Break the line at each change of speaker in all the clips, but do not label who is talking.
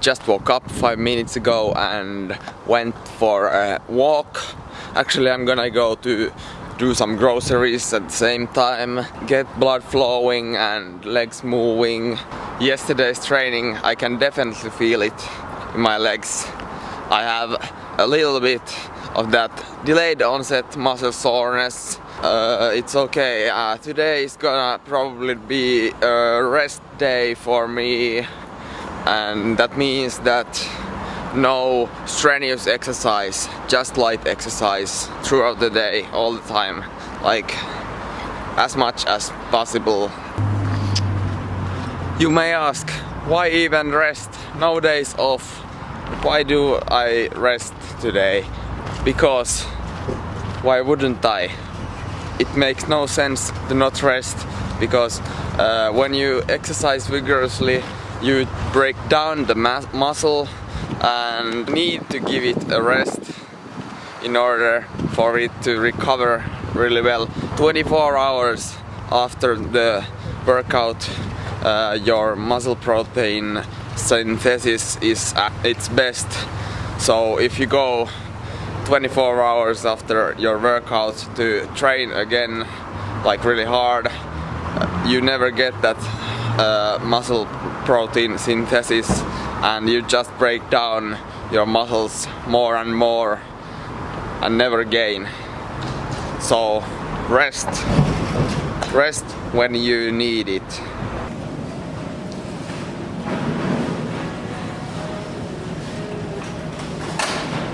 just woke up 5 minutes ago and went for a walk. Actually, I'm gonna go to do some groceries at the same time, get blood flowing and legs moving. Yesterday's training, I can definitely feel it in my legs. I have a little bit of that delayed onset muscle soreness. It's okay. Today is gonna probably be a rest day for me, and that means that no strenuous exercise, just light exercise throughout the day, all the time, like as much as possible. You may ask, why even rest? No days off. Why do I rest today? Because why wouldn't I? It makes no sense to not rest, because when you exercise vigorously, you break down the muscle and need to give it a rest in order for it to recover really well. 24 hours after the workout, your muscle protein synthesis is at its best. So if you go 24 hours after your workout to train again, like really hard, you never get that muscle protein synthesis, and you just break down your muscles more and more and never gain. So rest when you need it.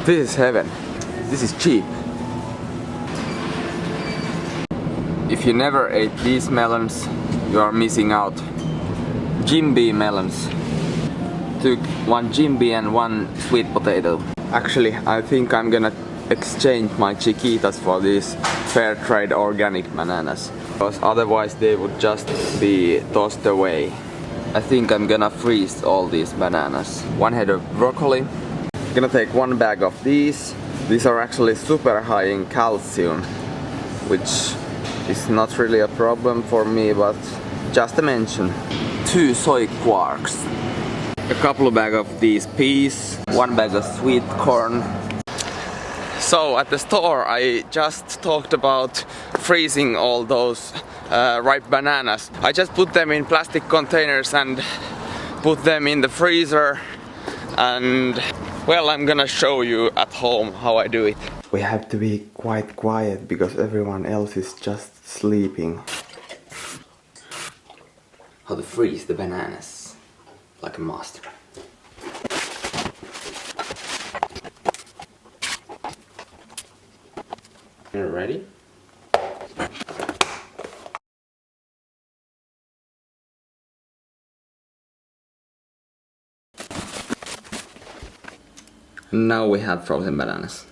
This is heaven. This is cheap. If you never ate these melons, you are missing out. Jimby melons. Took one Jimby and one sweet potato. Actually, I think I'm gonna exchange my Chiquitas for these fair trade organic bananas, because otherwise they would just be tossed away. I think I'm gonna freeze all these bananas. One head of broccoli. Gonna take one bag of these. These are actually super high in calcium, which is not really a problem for me, but just a mention. 2 soy quarks. A couple of bags of these peas. 1 bag of sweet corn. So at the store I just talked about freezing all those ripe bananas. I just put them in plastic containers and put them in the freezer, and well, I'm gonna show you at home how I do it. We have to be quite quiet because everyone else is just sleeping. How to freeze the bananas like a master. You ready? Now we have frozen bananas.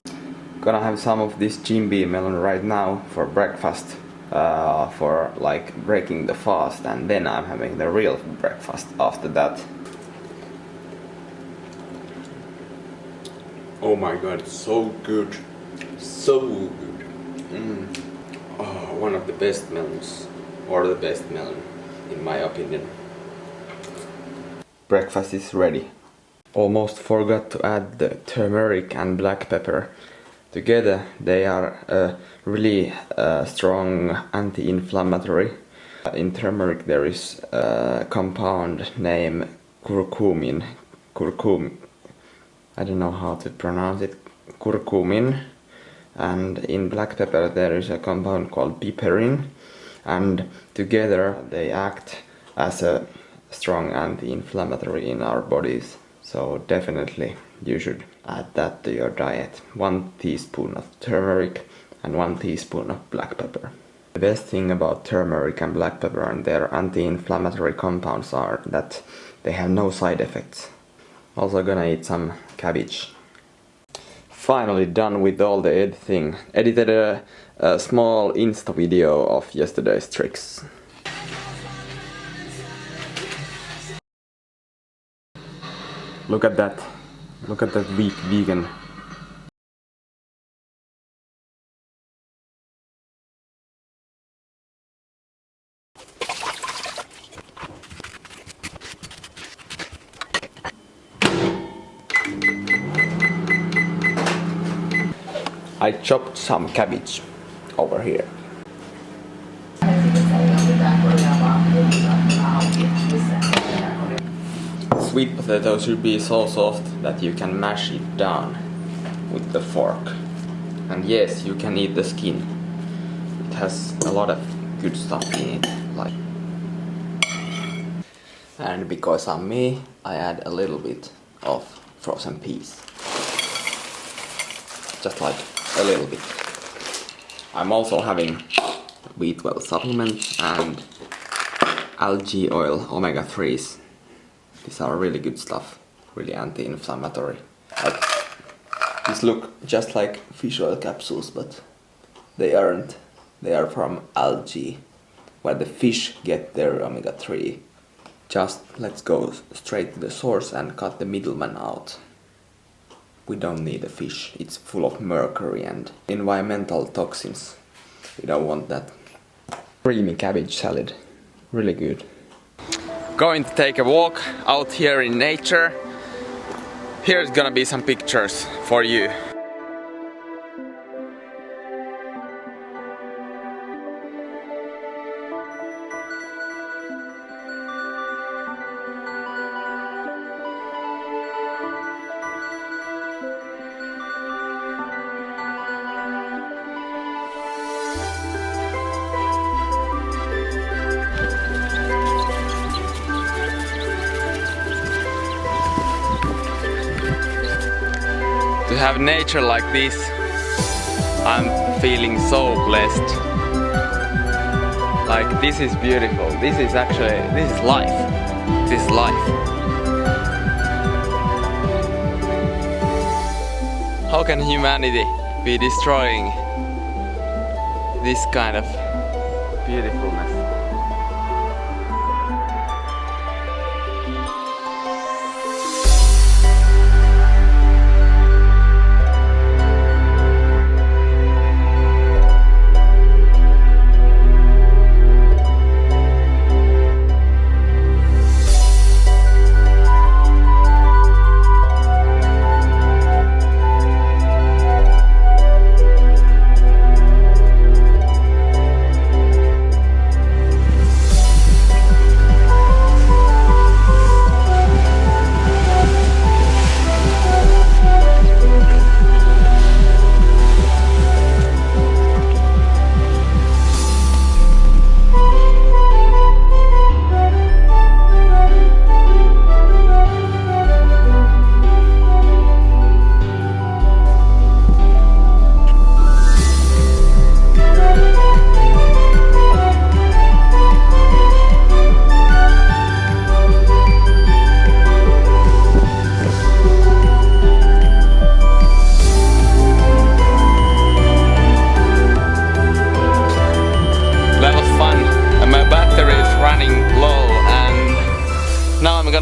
Gonna have some of this Jimby melon right now for breakfast, for like breaking the fast, and then I'm having the real breakfast after that. Oh my god, it's so good. So good. Oh, one of the best melons, or the best melon in my opinion. Breakfast is ready. Almost forgot to add the turmeric and black pepper. Together they are a really strong anti-inflammatory. In turmeric there is a compound named curcumin. I don't know how to pronounce it. Curcumin. And in black pepper there is a compound called piperin. And together they act as a strong anti-inflammatory in our bodies. So definitely you should add that to your diet. 1 teaspoon of turmeric and 1 teaspoon of black pepper. The best thing about turmeric and black pepper and their anti-inflammatory compounds are that they have no side effects. Also gonna eat some cabbage. Finally done with all the editing. Edited a small Insta video of yesterday's tricks. Look at that. Look at that weak vegan. I chopped some cabbage over here. Sweet potato should be so soft that you can mash it down with the fork. And yes, you can eat the skin. It has a lot of good stuff in it. And because I'm me, I add a little bit of frozen peas. Just like a little bit. I'm also having B12 supplements and algae oil omega-3s. These are really good stuff, really anti-inflammatory. These look just like fish oil capsules, but they aren't. They are from algae, where the fish get their omega-3. Just let's go straight to the source and cut the middleman out. We don't need a fish, it's full of mercury and environmental toxins. We don't want that. Creamy cabbage salad, really good. Going to take a walk out here in nature. Here's gonna be some pictures for you. To have nature like this, I'm feeling so blessed. Like, this is beautiful. This is life. This is life. How can humanity be destroying this kind of beautifulness?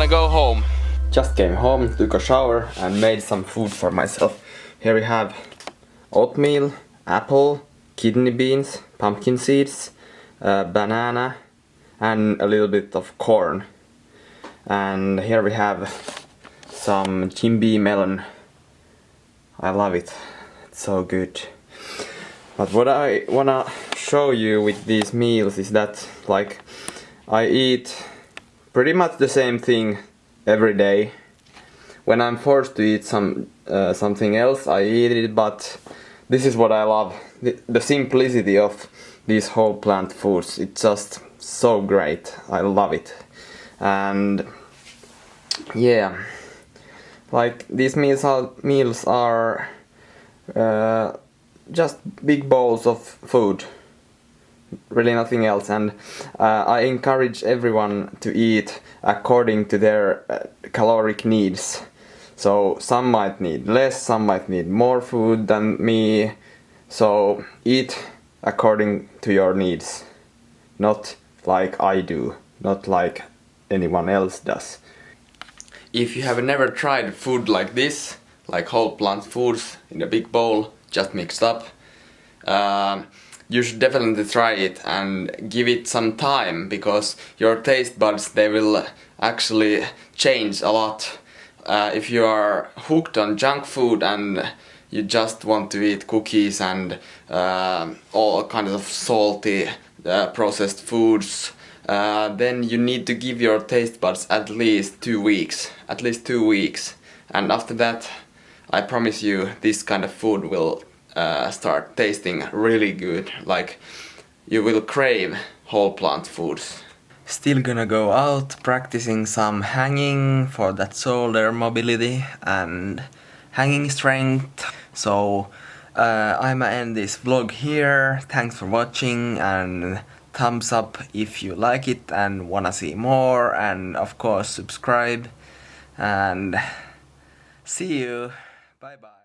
Go home. Just came home, took a shower and made some food for myself. Here we have oatmeal, apple, kidney beans, pumpkin seeds, banana and a little bit of corn. And here we have some Jimby melon. I love it. It's so good. But what I wanna show you with these meals is that, like, I eat pretty much the same thing every day. When I'm forced to eat something else, I eat it, but this is what I love. The simplicity of these whole plant foods. It's just so great. I love it. And yeah, like, these meals are just big bowls of food. Really nothing else, and I encourage everyone to eat according to their caloric needs. So some might need less, some might need more food than me. So eat according to your needs, not like I do, not like anyone else does. If you have never tried food like this, like whole plant foods in a big bowl, just mixed up, you should definitely try it and give it some time, because your taste buds, they will actually change a lot. If you are hooked on junk food and you just want to eat cookies and all kinds of salty processed foods, then you need to give your taste buds at least 2 weeks. At least 2 weeks. And after that, I promise you, this kind of food will start tasting really good. Like, you will crave whole plant foods. Still gonna go out practicing some hanging for that shoulder mobility and hanging strength. So I'ma end this vlog here. Thanks for watching, and thumbs up if you like it and wanna see more, and of course subscribe, and see you. Bye bye.